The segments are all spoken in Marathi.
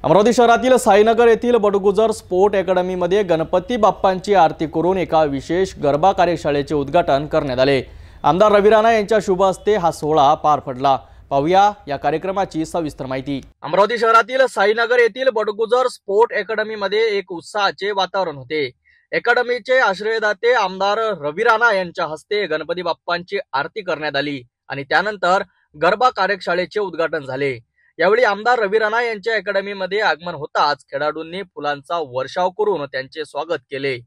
अमरावती शहरातील साईनगर येथील बडगुजर स्पोर्ट अकॅडमीमध्ये गणपती बाप्पांची आरती करून एका विशेष गरबा कार्यशाळेचे उद्घाटन करण्यात आले। आमदार रवी राणा यांच्या शुभ हस्ते हा सोहळा पार पडला। पाहूया या कार्यक्रमाची सविस्तर माहिती। अमरावती शहरातील साईनगर येथील बडगुजर स्पोर्ट अकॅडमीमध्ये एक उत्साहाचे वातावरण होते। अकॅडमीचे आश्रयदाते आमदार रवी राणा यांच्या हस्ते गणपती बाप्पांची आरती करण्यात आली आणि त्यानंतर गरबा कार्यशाळेचे उद्घाटन झाले। यावेळी आमदार रवी राणा यांच्या अकॅडमीमध्ये आगमन होताच खेळाडूंनी फुलांचा वर्षाव करून त्यांचे स्वागत केले।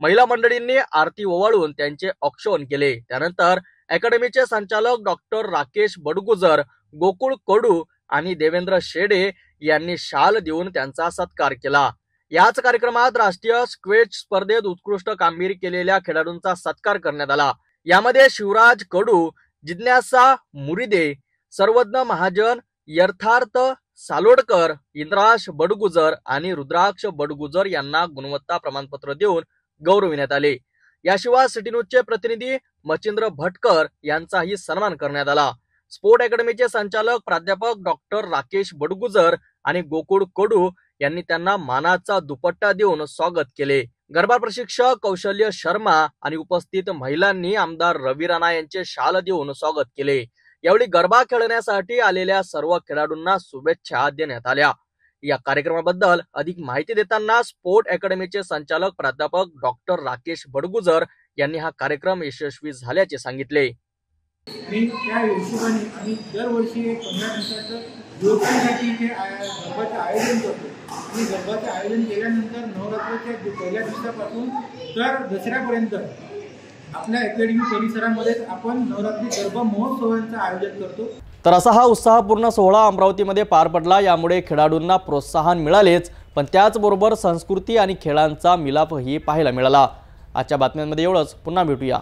महिला मंडळींनी आरती ओवाळून त्यांचे औक्षण केले। त्यानंतर अकॅडमीचे संचालक डॉक्टर राकेश बडगुजर, गोकुळ कडू आणि देवेंद्र शेडे यांनी शाल देऊन त्यांचा सत्कार केला। याच कार्यक्रमात राष्ट्रीय स्क्वॅश स्पर्धेत उत्कृष्ट कामगिरी केलेल्या खेळाडूंचा सत्कार करण्यात आला। यामध्ये शिवराज कडू, जिज्ञासा मुरिदे, सर्वज्ञ महाजन, यथार्थ सालोडकर, इंद्राश बडगुजर आणि रुद्राक्ष बडगुजर यांना गुणवत्ता प्रमाणपत्र देऊन गौरविण्यात आले। याशिवाय सिटी न्यूजचे प्रतिनिधी मचिंद्र भटकर यांचाही सन्मान करण्यात आला। स्पोर्ट अकॅडमीचे संचालक प्राध्यापक डॉक्टर राकेश बडगुजर आणि गोकुळ कडू यांनी त्यांना मानाचा दुपट्टा देऊन स्वागत केले। गरबा प्रशिक्षक कौशल्य शर्मा आणि उपस्थित महिलांनी आमदार रवी राणा यांचे शाल देऊन स्वागत केले। यावेळी गरबा खेळण्यासाठी आलेल्या सर्व खेळाडूंना शुभेच्छा देण्यात आल्या। या कार्यक्रमाबद्दल अधिक माहिती देताना स्पोर्ट अकॅडमीचे संचालक प्राध्यापक डॉक्टर राकेश बडगुजर यांनी हा कार्यक्रम यशस्वी झाल्याचे सांगितले। मी त्या हिशोबाने आणि दरवर्षी 15 दिवसाचं युवकांसाठी इथे गरबाचं आयोजन करतो आणि गरबाचं आयोजन केल्यानंतर नवरात्राच्या पहिल्या दिवसापासून तर दसऱ्यापर्यंत आपल्या अकॅडमी परिसरामध्ये आपण नवरात्री गरबा महोत्सवांचं आयोजन करतो। तर असा हा उत्साहपूर्ण सोहळा अमरावतीमध्ये पार पडला। यामुळे खेळाडूंना प्रोत्साहन मिळालेच, पण त्याचबरोबर संस्कृती आणि खेळांचा मिलापही पाहायला मिळाला। आजच्या बातम्यांमध्ये एवढंच, पुन्हा भेटूया।